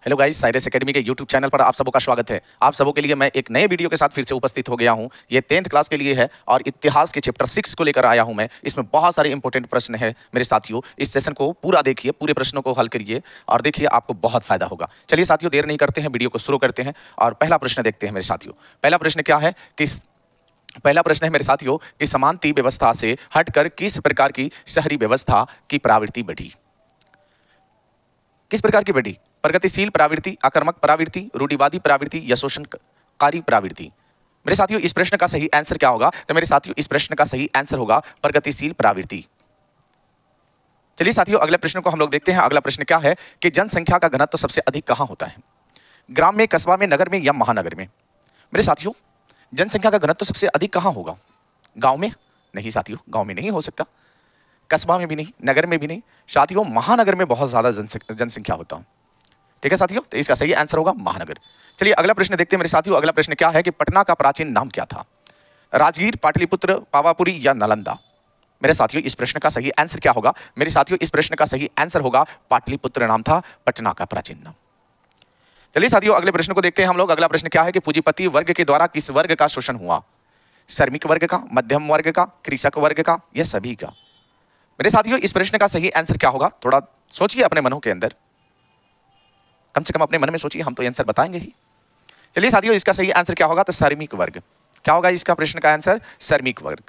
Hello guys, Cyrus academy के YouTube channel पर आप सबों का स्वागत है। आप सबों के लिए मैं एक नए वीडियो के साथ फिर से उपस्थित हो गया हूं। ये 10th क्लास के लिए है और इतिहास के चैप्टर 6 को लेकर आया हूं मैं। इसमें बहुत सारे इंपॉर्टेंट प्रश्न हैं मेरे साथियों। इस सेशन को पूरा देखिए, पूरे प्रश्नों को हल करिए और देखिए आपको बहुत फायदा होगा। चलिए साथियों, देर नहीं करते हैं, वीडियो को शुरू करते हैं और पहला प्रश्न देखते हैं मेरे साथियों। पहला प्रश्न क्या है कि पहला प्रश्न है मेरे साथियों कि समानती व्यवस्था से हटकर किस प्रकार की शहरी व्यवस्था की प्रवृत्ति बढ़ी? किस प्रकार की बढ़ी? प्रगतिशील प्रवृत्ति, आक्रामक प्रवृत्ति, रूढ़िवादी प्रवृत्ति या शोषणकारी प्रवृत्ति? मेरे साथियों, इस प्रश्न का सही आंसर क्या होगा? तो मेरे साथियों, इस प्रश्न का सही आंसर होगा प्रगतिशील प्रवृत्ति। चलिए साथियों, अगले प्रश्न को हम लोग देखते हैं। अगला प्रश्न क्या है कि जनसंख्या का घनत्व सबसे अधिक कहां होता है? ग्राम में, कस्बा में, नगर में या महानगर में? मेरे साथियों, जनसंख्या का घनत्व सबसे अधिक कहां होगा? गांव में? नहीं साथियों, गांव में नहीं हो सकता, कस्बा में भी नहीं, नगर में भी नहीं साथियों, महानगर में बहुत ज्यादा जनसंख्या होता है। ठीक है साथियों, तो इसका सही आंसर होगा महानगर। चलिए अगला प्रश्न देखते हैं मेरे साथियों। अगला प्रश्न क्या है कि पटना का प्राचीन नाम क्या था? राजगीर, पाटलिपुत्र, पावापुरी या नालंदा? मेरे साथियों, इस प्रश्न का सही आंसर क्या होगा? मेरे साथियों, इस प्रश्न का सही आंसर होगा पाटलिपुत्र नाम था पटना का प्राचीन नाम। चलिए साथियों, अगले प्रश्न को देखते हैं हम लोग। अगला प्रश्न क्या है कि पूंजीपति वर्ग के द्वारा किस वर्ग का शोषण हुआ? श्रमिक वर्ग का, मध्यम वर्ग का, कृषक वर्ग का या सभी का? मेरे साथियों, इस प्रश्न का सही आंसर क्या होगा? थोड़ा सोचिए अपने मनों के अंदर, कम से कम अपने मन में सोचिए, हम तो आंसर बताएंगे ही। चलिए साथियों, इसका सही आंसर क्या होगा? तो श्रमिक वर्ग। क्या होगा इसका प्रश्न का आंसर? श्रमिक वर्ग।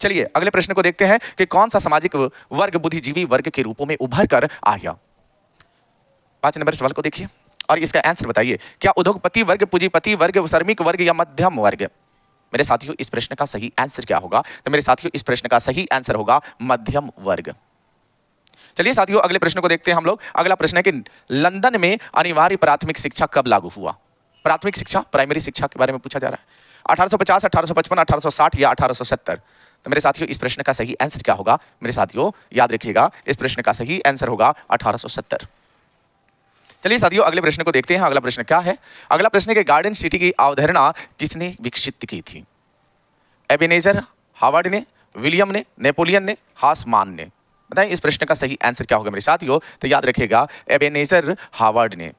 चलिए अगले प्रश्न को देखते हैं कि कौन सा सामाजिक वर्ग बुद्धिजीवी वर्ग के रूपों में उभर कर आया? 5 नंबर सवाल को देखिए और इसका आंसर बताइए। क्या उद्योगपति वर्ग, पूंजीपति वर्ग, श्रमिक वर्ग या मध्यम वर्ग? मेरे साथियों, इस प्रश्न का सही आंसर क्या होगा? तो मेरे साथियों, इस प्रश्न का सही आंसर होगा मध्यम वर्ग। चलिए साथियों, अगले प्रश्न को देखते हैं हम लोग। अगला प्रश्न है कि लंदन में अनिवार्य प्राथमिक शिक्षा कब लागू हुआ? प्राथमिक शिक्षा, प्राइमरी शिक्षा के बारे में पूछा जा रहा है। 1850, 1855, 1860 या 1870? तो मेरे साथियों, इस प्रश्न का सही आंसर क्या होगा? मेरे साथियों याद रखिएगा, इस प्रश्न का सही आंसर होगा 1870। चलिए साथियों, अगले प्रश्न को देखते हैं। अगला प्रश्न क्या है? अगला प्रश्न है कि गार्डन सिटी की अवधारणा किसने विकसित की थी? एबेनेजर हावर्ड ने, विलियम ने, नेपोलियन ने, हासमान ने? बताएं इस प्रश्न का सही आंसर क्या होगा मेरे साथियों? तो याद रखिएगा, एबेनेजर हावर्ड ने।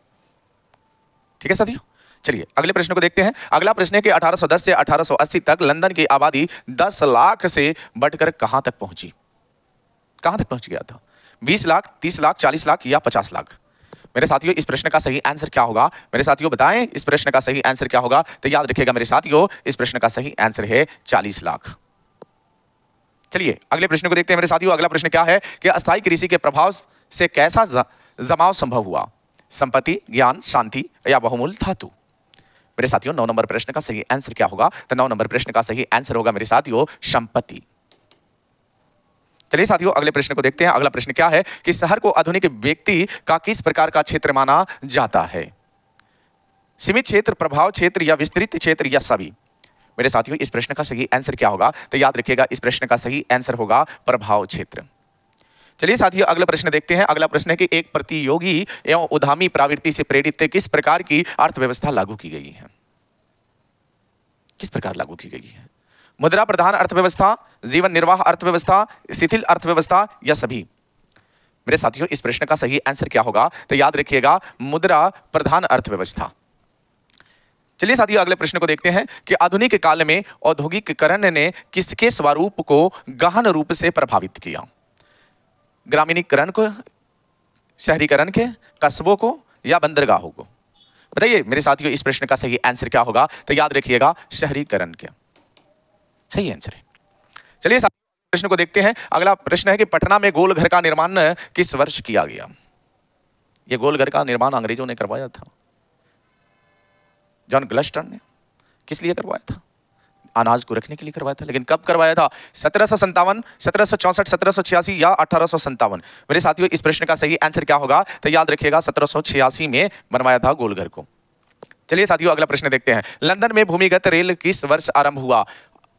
ठीक है साथियों, चलिए अगले प्रश्न को देखते हैं। अगला प्रश्न है कि 1810 से 1880 तक लंदन की आबादी 10 लाख से बढ़कर कहां तक पहुंची? कहां तक पहुंच गया था? 20 लाख, 30 लाख, 40 लाख या 50 लाख? मेरे साथियों, इस प्रश्न का सही आंसर क्या होगा? मेरे साथियों बताएं इस प्रश्न का सही आंसर क्या होगा? तो याद रखिएगा मेरे साथियों, इस प्रश्न का सही आंसर है 40 लाख। चलिए अगले प्रश्न को देखते हैं मेरे साथियों। अगला प्रश्न क्या है कि अस्थायी कृषि के प्रभाव से कैसा जमाव संभव हुआ? संपत्ति, ज्ञान, शांति या बहुमूल्य धातु? मेरे साथियों, 9 नंबर प्रश्न का सही आंसर क्या होगा? तो 9 नंबर प्रश्न का सही आंसर होगा मेरे साथियों संपत्ति। चलिए साथियों, अगले प्रश्न को देखते हैं। अगला प्रश्न क्या है कि शहर को आधुनिक व्यक्ति का किस प्रकार का क्षेत्र माना जाता है? सीमित क्षेत्र, प्रभाव क्षेत्र या विस्तृत क्षेत्र या सभी? मेरे साथियों, इस प्रश्न का सही आंसर क्या होगा? तो याद रखिएगा, इस प्रश्न का सही आंसर होगा प्रभाव क्षेत्र। चलिए साथियों, अगला प्रश्न देखते हैं। अगला प्रश्न है कि एक प्रतियोगी एवं उद्यमी प्रवृत्ति से प्रेरित किस प्रकार की अर्थव्यवस्था लागू की गई है? किस प्रकार लागू की गई है? मुद्रा प्रधान अर्थव्यवस्था, जीवन निर्वाह अर्थव्यवस्था, शिथिल अर्थव्यवस्था या सभी? मेरे साथियों, इस प्रश्न का सही आंसर क्या होगा? तो याद रखिएगा, मुद्रा प्रधान अर्थव्यवस्था। चलिए साथियों, अगले प्रश्न को देखते हैं कि आधुनिक काल में औद्योगिकीकरण ने किसके स्वरूप को गहन रूप से प्रभावित किया? ग्रामीणीकरण को, शहरीकरण के, कस्बों को या बंदरगाहों को? बताइए मेरे साथियों, इस प्रश्न का सही आंसर क्या होगा? तो याद रखिएगा, शहरीकरण के सही आंसर है। चलिए प्रश्न को देखते हैं। अगला प्रश्न है कि पटना में गोल घर का निर्माण किस वर्ष किया गया? यह गोल घर का निर्माण अंग्रेजों ने करवाया था। जॉन ग्लस्टर ने किस लिए करवाया था? अनाज को रखने के लिए करवाया था। लेकिन कब करवाया था? 1757, 1764, 1786 या 1857? मेरे साथियों, इस प्रश्न का सही आंसर क्या होगा? तो याद रखिएगा, 1786 में बनवाया था गोल घर को। चलिए साथियों, अगला प्रश्न देखते हैं। लंदन में भूमिगत रेल किस वर्ष आरंभ हुआ?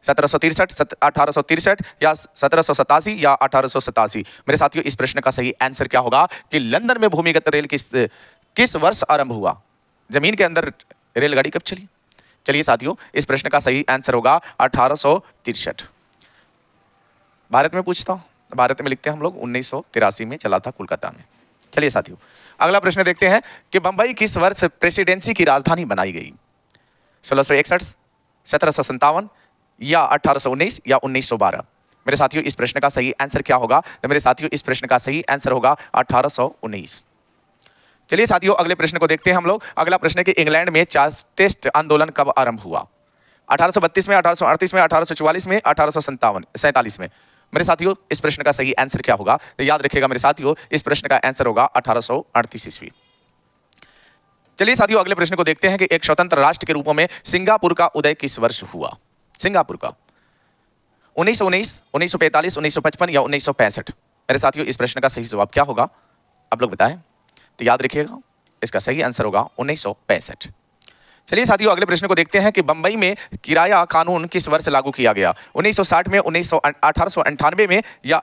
1763, 1863 या 1787 या 1887? मेरे साथियों, इस प्रश्न का सही आंसर क्या होगा कि लंदन में भूमिगत रेल किस वर्ष आरंभ हुआ? जमीन के अंदर रेलगाड़ी कब चली? चलिए साथियों, इस प्रश्न का सही आंसर होगा 1863। भारत में पूछता हूं, भारत में लिखते हैं हम लोग 1983 में चला था कोलकाता में। चलिए साथियों, अगला प्रश्न देखते हैं कि बंबई किस वर्ष प्रेसिडेंसी की राजधानी बनाई गई? 1661, 1757 या 1819 या 1912? मेरे साथियों इस प्रश्न का सही आंसर क्या होगा? तो मेरे साथियों इस प्रश्न का सही आंसर होगा 1819। चलिए साथियों अगले प्रश्न को देखते हैं हम लोग। अगला प्रश्न है कि इंग्लैंड में चार्टिस्ट आंदोलन कब आरंभ हुआ? 1832 में, 1838 में, 1844 में, 1847 में? मेरे साथियों इस प्रश्न का सही आंसर क्या होगा? तो याद रखिएगा मेरे साथियों, इस प्रश्न का आंसर होगा 1838 ईस्वी। चलिए साथियों अगले प्रश्न को देखते हैं कि एक स्वतंत्र राष्ट्र के रूप में सिंगापुर का उदय किस वर्ष हुआ? सिंगापुर का 1919, 1945, 1955 या 1965? मेरे साथियों इस प्रश्न का सही जवाब क्या होगा? आप लोग बताएं। तो याद रखिएगा इसका सही आंसर होगा 1965। चलिए साथियों अगले प्रश्न को देखते हैं कि बंबई में किराया कानून किस वर्ष लागू किया गया? 1960 में, 1898 में या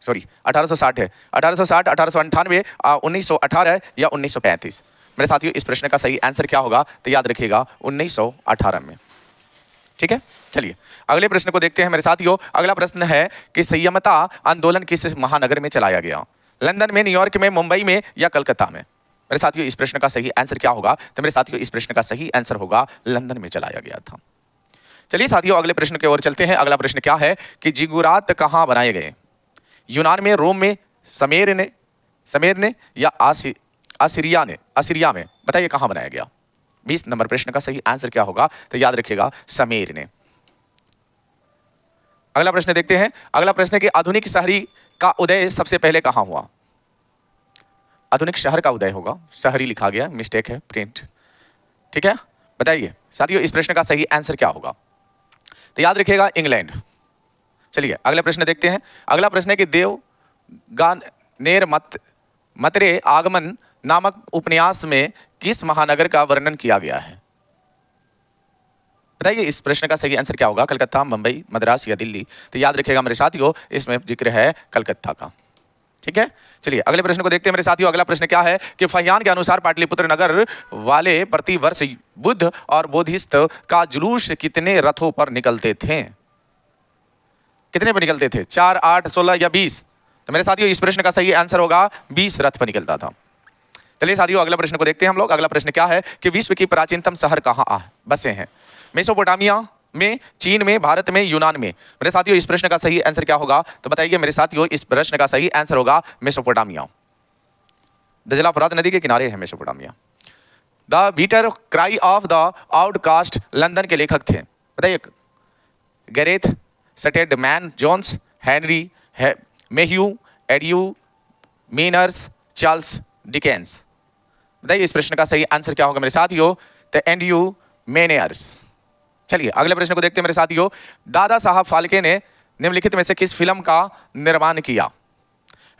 1860 है, 1860, 1898, 1918 या 1935? मेरे साथियों इस प्रश्न का सही आंसर क्या होगा? तो याद रखिएगा 1918 में। ठीक है, चलिए अगले प्रश्न को देखते हैं मेरे साथियों। अगला प्रश्न है कि संयमता आंदोलन किस महानगर में चलाया गया? लंदन में, न्यूयॉर्क में, मुंबई में या कलकत्ता में? मेरे साथियों इस प्रश्न का सही आंसर क्या होगा? तो मेरे साथियों इस प्रश्न का सही आंसर होगा लंदन में चलाया गया था। चलिए साथियों अगले प्रश्न की ओर चलते हैं। अगला प्रश्न क्या है कि जिगुरात कहाँ बनाए गए? यूनान में, रोम में, समेर ने या असीरिया में? बताइए कहाँ बनाया गया? 20 नंबर प्रश्न का सही आंसर क्या होगा? तो याद रखिएगा समेर ने। अगला प्रश्न देखते हैं। अगला प्रश्न है कि आधुनिक शहरी का उदय सबसे पहले कहाँ हुआ? आधुनिक शहर का उदय होगा, शहरी लिखा गया, मिस्टेक है प्रिंट। ठीक है, बताइए साथियों इस प्रश्न का सही आंसर क्या होगा? तो याद रखिएगा इंग्लैंड। चलिए अगला प्रश्न देखते हैं। अगला प्रश्न है कि देवगानेर मतरे आगमन नामक उपन्यास में किस महानगर का वर्णन किया गया है? बताइए इस प्रश्न का सही आंसर क्या होगा? कलकत्ता, मुंबई, मद्रास या दिल्ली? तो याद रखिएगा मेरे साथियों इसमें जिक्र है कलकत्ता का। ठीक है, चलिए अगले प्रश्न को देखते हैं मेरे साथियों। अगला प्रश्न क्या है कि फहियान के अनुसार पाटलिपुत्र नगर वाले प्रतिवर्ष बुद्ध और बोधिसत्व का जुलूस कितने रथों पर निकलते थे? कितने पर निकलते थे? 4, 8, 16 या 20? तो मेरे साथियों इस प्रश्न का सही आंसर होगा 20 रथ पर निकलता था। चलिए साथियों अगला प्रश्न को देखते हैं हम लोग। अगला प्रश्न क्या है कि विश्व की प्राचीनतम शहर कहाँ बसे हैं? मेसोपोटामिया में, चीन में, भारत में, यूनान में? मेरे साथियों इस प्रश्न का सही आंसर क्या होगा? तो बताइए मेरे साथियों इस प्रश्न का सही आंसर होगा मेसोपोटामिया। दजला फरात नदी के किनारे है Mesopotamia. The bitter cry of the outcast London के लेखक थे? बताइए Gareth Stedman Jones, Henry Mayhew, एडियू मेनर्स, चार्ल्स डिकेंस? बताइए इस प्रश्न का सही आंसर क्या होगा मेरे साथियों? तो एंड्रयू मेनियर्स। चलिए अगले प्रश्न को देखते हैं मेरे साथियों। दादा साहब फाल्के ने निम्नलिखित में से किस फिल्म का निर्माण किया?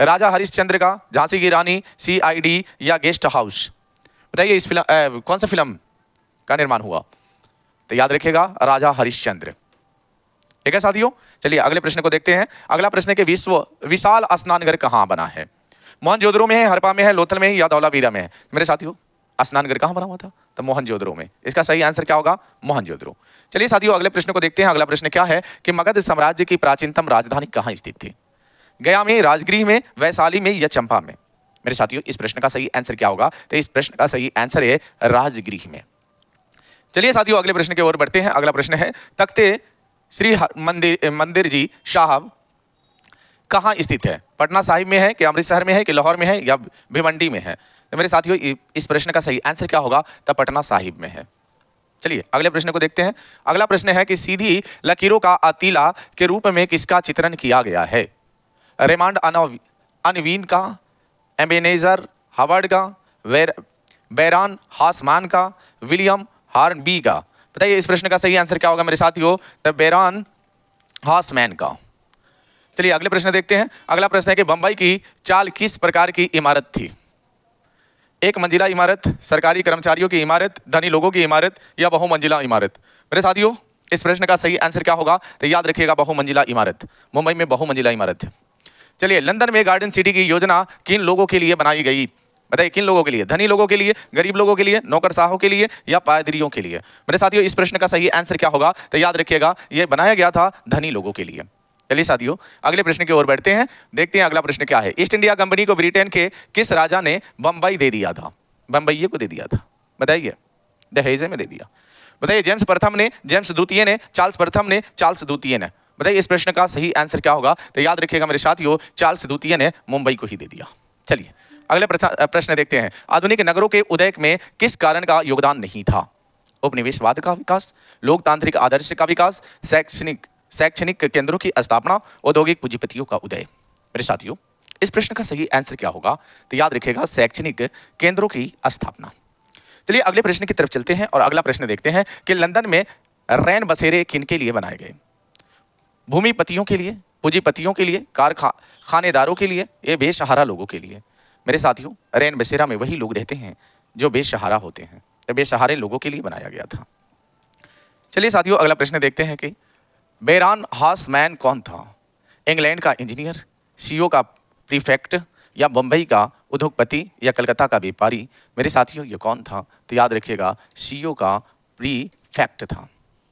राजा हरिश्चंद्र का, झांसी की रानी, CID या गेस्ट हाउस? बताइए इस फिल्म कौन सा फिल्म का निर्माण हुआ? तो याद रखिएगा राजा हरिश्चंद्र। ठीक है साथियों, चलिए अगले प्रश्न को देखते हैं। अगला प्रश्न है कि विशाल स्नानघर कहाँ बना है? मोहनजोदड़ो में है, हड़प्पा में है, लोथल में है या धौलावीरा में है? मेरे साथियों स्नानघर कहाँ बना हुआ था? तो मोहनजोदड़ो में। इसका सही आंसर क्या होगा? मोहनजोदड़ो। चलिए साथियों अगले प्रश्न को देखते हैं। अगला प्रश्न क्या है कि मगध साम्राज्य की प्राचीनतम राजधानी कहाँ स्थित थी? गया में, राजगृह में, वैशाली में या चंपा में? मेरे साथियों इस प्रश्न का सही आंसर क्या होगा? तो इस प्रश्न का सही आंसर है राजगृह में। चलिए साथियों अगले प्रश्न की ओर बढ़ते हैं। अगला प्रश्न है तख्ते श्री मंदिर जी साहब कहाँ स्थित है? पटना साहिब में है कि अमृतसर में है कि लाहौर में है या भिवंडी में है? तो मेरे साथियों इस प्रश्न का सही आंसर क्या होगा? तो पटना साहिब में है। चलिए अगले प्रश्न को देखते हैं। अगला प्रश्न है कि सीधी लकीरों का अतीला के रूप में किसका चित्रण किया गया है? रेमांड अनवीन का, एबेनेजर हावर्ड का, बैरान हासमान का, विलियम हार्नबी का? बताइए इस प्रश्न का सही आंसर क्या होगा मेरे साथियों? तो बैरान हासमैन का। चलिए अगले प्रश्न देखते हैं। अगला प्रश्न है कि बंबई की चाल किस प्रकार की इमारत थी? एक मंजिला इमारत, सरकारी कर्मचारियों की इमारत, धनी लोगों की इमारत या बहुमंजिला इमारत? मेरे साथियों इस प्रश्न का सही आंसर क्या होगा? तो याद रखिएगा बहुमंजिला इमारत। मुंबई में बहुमंजिला इमारत है। चलिए लंदन में गार्डन सिटी की योजना किन लोगों के लिए बनाई गई? बताइए किन लोगों के लिए? धनी लोगों के लिए, गरीब लोगों के लिए, नौकरशाहों के लिए या पादरियों के लिए? मेरे साथियों इस प्रश्न का सही आंसर क्या होगा? तो याद रखिएगा ये बनाया गया था धनी लोगों के लिए। चलिए साथियों अगले प्रश्न की ओर बढ़ते हैं, देखते हैं अगला प्रश्न क्या है। ईस्ट इंडिया कंपनी को ब्रिटेन के किस राजा ने बंबई दे दिया था? बंबई को दे दिया था, बताइए। दहेज में दे दिया, बताइए। जेम्स प्रथम ने, जेम्स द्वितीय ने, चार्ल्स प्रथम ने, चार्ल्स द्वितीय ने, बताइए इस प्रश्न का सही आंसर क्या होगा? तो याद रखिएगा मेरे साथियों, चार्ल्स द्वितीय ने मुंबई को ही दे दिया। चलिए अगले प्रश्न देखते हैं। आधुनिक नगरों के उदय में किस कारण का योगदान नहीं था? उपनिवेशवाद का विकास, लोकतांत्रिक आदर्श का विकास, शैक्षणिक केंद्रों की स्थापना, औद्योगिक पूंजीपतियों का उदय। मेरे साथियों इस प्रश्न का सही आंसर क्या होगा? तो याद रखिएगा शैक्षणिक केंद्रों की स्थापना। चलिए अगले प्रश्न की तरफ चलते हैं और अगला प्रश्न देखते हैं कि लंदन में रैन बसेरे किनके लिए बनाए गए? भूमिपतियों के लिए, पूंजीपतियों के लिए, खानेदारों के लिए, ये बेसहारा लोगों के लिए। मेरे साथियों रैन बसेरा में वही लोग रहते हैं जो बेसहारा होते हैं, तो बेसहारे लोगों के लिए बनाया गया था। चलिए साथियों अगला प्रश्न देखते हैं कि बेरान हासमैन कौन था? इंग्लैंड का इंजीनियर, सीओ का प्रीफेक्ट, या बम्बई का उद्योगपति, या कलकत्ता का व्यापारी? मेरे साथियों ये कौन था? तो याद रखिएगा सीओ का प्रीफेक्ट था।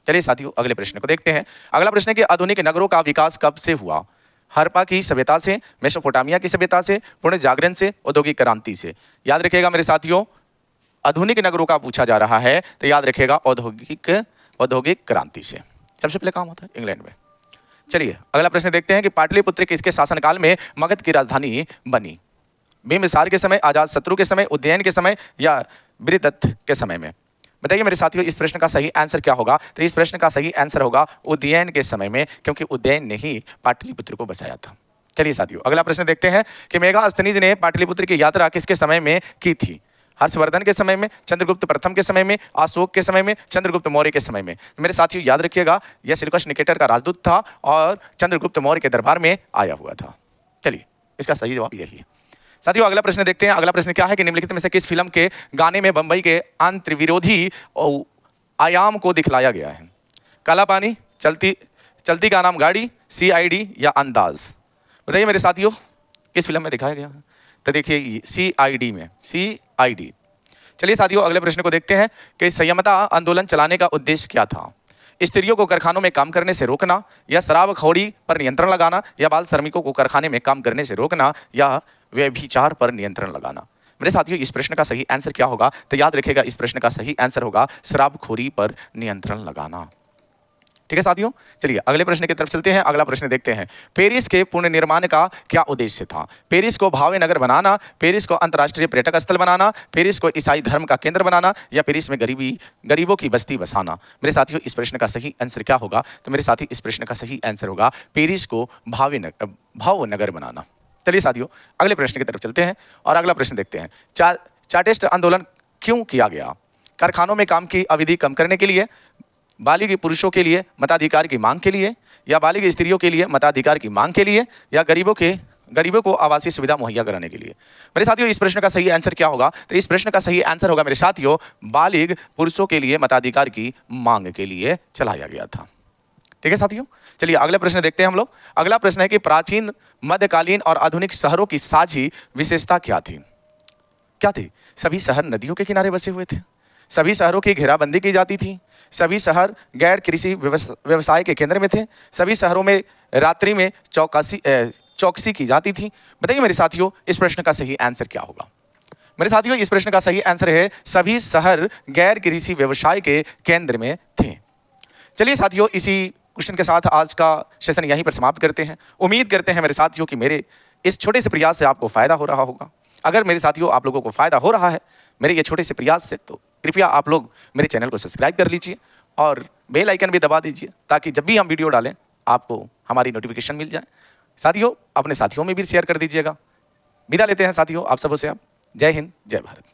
चलिए साथियों अगले प्रश्न को देखते हैं। अगला प्रश्न है कि आधुनिक नगरों का विकास कब से हुआ? हड़प्पा की सभ्यता से, मेसोपोटामिया की सभ्यता से, पुण्य जागरण से, औद्योगिक क्रांति से? याद रखिएगा मेरे साथियों आधुनिक नगरों का पूछा जा रहा है, तो याद रखिएगा औद्योगिक क्रांति से। सबसे पहले काम होता है इंग्लैंड में। चलिए अगला प्रश्न देखते हैं कि पाटलिपुत्र किसके शासनकाल में मगध की राजधानी बनी? बिंबिसार के समय, अजातशत्रु के समय, उदयन के समय, या बृहदत्त के समय में? बताइए मेरे साथियों इस प्रश्न का सही आंसर क्या होगा? तो इस प्रश्न का सही आंसर होगा उदयन के समय में, क्योंकि उदयन ने ही पाटलिपुत्र को बसाया था। चलिए साथियों अगला प्रश्न देखते हैं कि मेगास्थनीज ने पाटलिपुत्र की यात्रा किसके समय में की थी? हर्षवर्धन के समय में, चंद्रगुप्त प्रथम के समय में, अशोक के समय में, चंद्रगुप्त मौर्य के समय में? तो मेरे साथियों याद रखिएगा यह सिलकस निकेटर का राजदूत था और चंद्रगुप्त मौर्य के दरबार में आया हुआ था। चलिए इसका सही जवाब यही है। साथियों अगला प्रश्न देखते हैं। अगला प्रश्न क्या है कि निम्नलिखित में से किस फिल्म के गाने में बंबई के अंतर्विरोधी आयाम को दिखलाया गया है? काला पानी, चलती का नाम गाड़ी, CID, या अंदाज? बताइए मेरे साथियों किस फिल्म में दिखाया गया है? तो देखिए CID में, CID। चलिए साथियों अगले प्रश्न को देखते हैं कि संयमता आंदोलन चलाने का उद्देश्य क्या था? स्त्रियों को कारखानों में काम करने से रोकना, या शराबखोरी पर नियंत्रण लगाना, या बाल श्रमिकों को कारखाने में काम करने से रोकना, या व्यभिचार पर नियंत्रण लगाना? मेरे साथियों इस प्रश्न का सही आंसर क्या होगा? तो याद रखिएगा इस प्रश्न का सही आंसर होगा शराबखोरी पर नियंत्रण लगाना। ठीक है साथियों चलिए अगले प्रश्न की तरफ चलते हैं। अगला प्रश्न देखते हैं, पेरिस के पुनर्निर्माण का क्या उद्देश्य था? पेरिस को भव्य नगर बनाना, पेरिस को अंतर्राष्ट्रीय पर्यटक स्थल बनाना, पेरिस को ईसाई धर्म का केंद्र बनाना, या पेरिस में गरीबों की बस्ती बसाना? मेरे साथियों इस प्रश्न का सही आंसर क्या होगा? तो मेरे साथी इस प्रश्न का सही आंसर होगा पेरिस को भव्य नगर बनाना। चलिए साथियों अगले प्रश्न की तरफ चलते हैं और अगला प्रश्न देखते हैं, चार्टिस्ट आंदोलन क्यों किया गया? कारखानों में काम की अवधि कम करने के लिए, बालिग पुरुषों के लिए मताधिकार की मांग के लिए, या बालिग स्त्रियों के लिए मताधिकार की मांग के लिए, या गरीबों को आवासीय सुविधा मुहैया कराने के लिए? मेरे साथियों इस प्रश्न का सही आंसर क्या होगा? तो इस प्रश्न का सही आंसर होगा मेरे साथियों बालिग पुरुषों के लिए मताधिकार की मांग के लिए चलाया गया था। ठीक है साथियों चलिए अगला प्रश्न देखते हैं हम लोग। अगला प्रश्न है कि प्राचीन, मध्यकालीन और आधुनिक शहरों की साझी विशेषता क्या थी? क्या थी? सभी शहर नदियों के किनारे बसे हुए थे, सभी शहरों की घेराबंदी की जाती थी, सभी शहर गैर कृषि व्यवसाय के केंद्र में थे, सभी शहरों में रात्रि में चौकसी की जाती थी। बताइए मेरे साथियों इस प्रश्न का सही आंसर क्या होगा? मेरे साथियों इस प्रश्न का सही आंसर है सभी शहर गैर कृषि व्यवसाय के केंद्र में थे। चलिए साथियों इसी क्वेश्चन के साथ आज का सेशन यहीं पर समाप्त करते हैं। उम्मीद करते हैं मेरे साथियों कि मेरे इस छोटे से प्रयास से आपको फायदा हो रहा होगा। अगर मेरे साथियों आप लोगों को फायदा हो रहा है मेरे ये छोटे से प्रयास से, तो कृपया आप लोग मेरे चैनल को सब्सक्राइब कर लीजिए और बेल आइकन भी दबा दीजिए ताकि जब भी हम वीडियो डालें आपको हमारी नोटिफिकेशन मिल जाए। साथियों अपने साथियों में भी शेयर कर दीजिएगा। विदा लेते हैं साथियों आप सबों से। आप जय हिंद जय भारत।